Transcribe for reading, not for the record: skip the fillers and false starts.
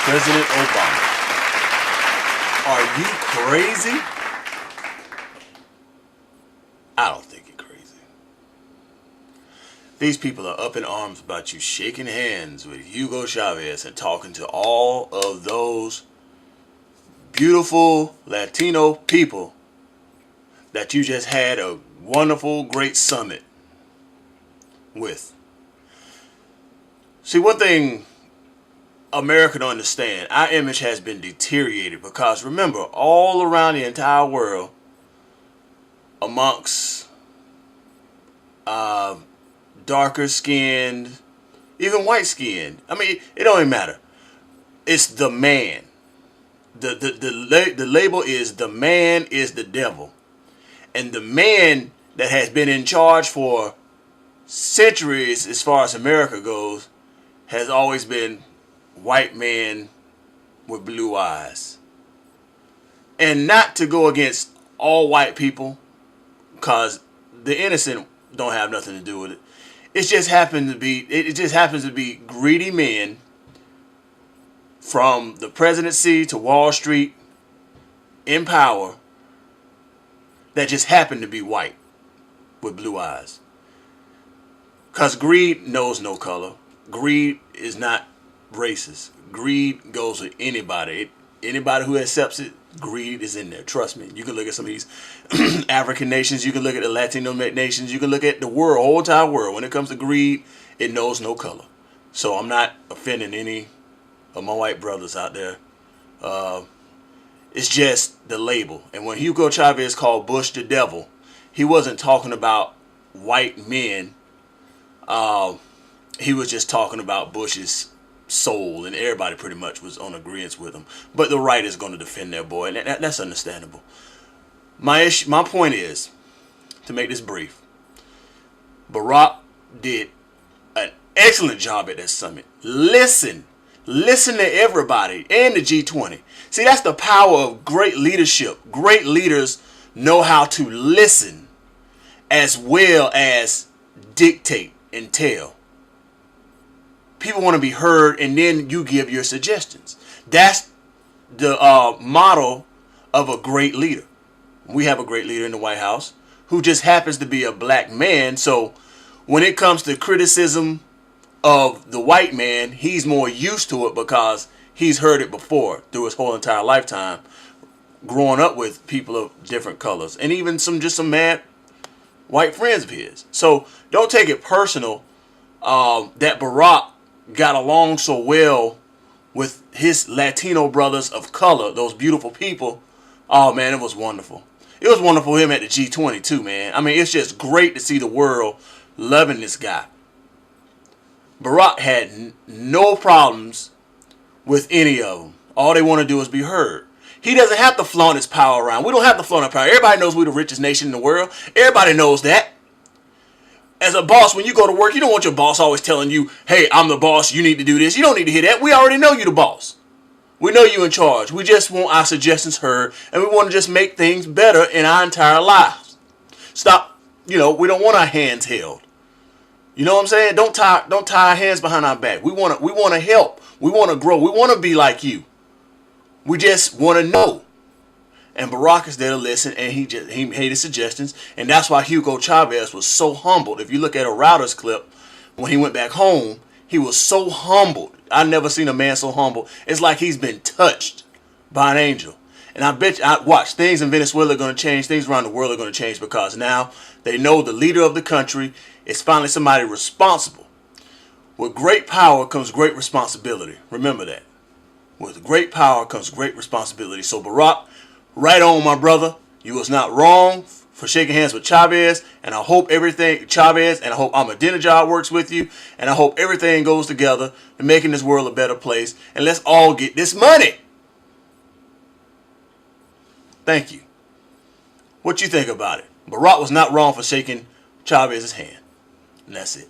President Obama. Are you crazy? I don't think you're crazy. These people are up in arms about you shaking hands with Hugo Chavez and talking to all of those beautiful Latino people that you just had a wonderful, great summit with. See, one thing America don't understand, our image has been deteriorated because remember, all around the entire world, amongst darker skinned, even white skinned, I mean, it don't even matter. It's the man. The label is the man is the devil. And the man that has been in charge for centuries as far as America goes has always been white man with blue eyes. And not to go against all white people, because the innocent don't have nothing to do with it. It just happens to be greedy men from the presidency to Wall Street in power that just happen to be white with blue eyes. Because greed knows no color. Greed is not racist. Greed goes with anybody. Anybody who accepts it, greed is in there. Trust me. You can look at some of these African nations. You can look at the Latino nations. You can look at the world, whole entire world. When it comes to greed, it knows no color. So I'm not offending any of my white brothers out there. It's just the label. And when Hugo Chavez called Bush the devil, he wasn't talking about white men. He was just talking about Bush's soul, and everybody pretty much was on agreement with him. But the right is going to defend their boy, and that's understandable. My point is, to make this brief, Barack did an excellent job at that summit. Listen to everybody and the G20. See, that's the power of great leadership. Great leaders know how to listen as well as dictate and tell. People want to be heard, and then you give your suggestions. That's the model of a great leader. We have a great leader in the White House who just happens to be a black man. So when it comes to criticism of the white man, he's more used to it because he's heard it before through his whole entire lifetime, growing up with people of different colors, and even some mad white friends of his. So don't take it personal that Barack got along so well with his Latino brothers of color, those beautiful people. Oh man, it was wonderful. It was wonderful him at the G20 too, man. I mean, it's just great to see the world loving this guy. Barack had no problems with any of them. All they want to do is be heard. He doesn't have to flaunt his power around. We don't have to flaunt our power. Everybody knows we're the richest nation in the world. Everybody knows that. As a boss, when you go to work, you don't want your boss always telling you, hey, I'm the boss, you need to do this. You don't need to hear that. We already know you're the boss. We know you're in charge. We just want our suggestions heard, and we want to just make things better in our entire lives. Stop, we don't want our hands held. You know what I'm saying? Don't tie our hands behind our back. We want to help. We want to grow. We want to be like you. We just want to know. And Barack is there to listen, and he hated suggestions, and that's why Hugo Chavez was so humbled. If you look at a Routers clip, when he went back home, he was so humbled. I've never seen a man so humble. It's like he's been touched by an angel. And I bet you, watch, things in Venezuela are going to change. Things around the world are going to change because now they know the leader of the country is finally somebody responsible. With great power comes great responsibility. Remember that. With great power comes great responsibility. So Barack, right on, my brother. You was not wrong for shaking hands with Chavez, and I hope Chavez, and I hope Ahmadinejad works with you, and I hope everything goes together in making this world a better place, and let's all get this money. Thank you. What you think about it? Barack was not wrong for shaking Chavez's hand, and that's it.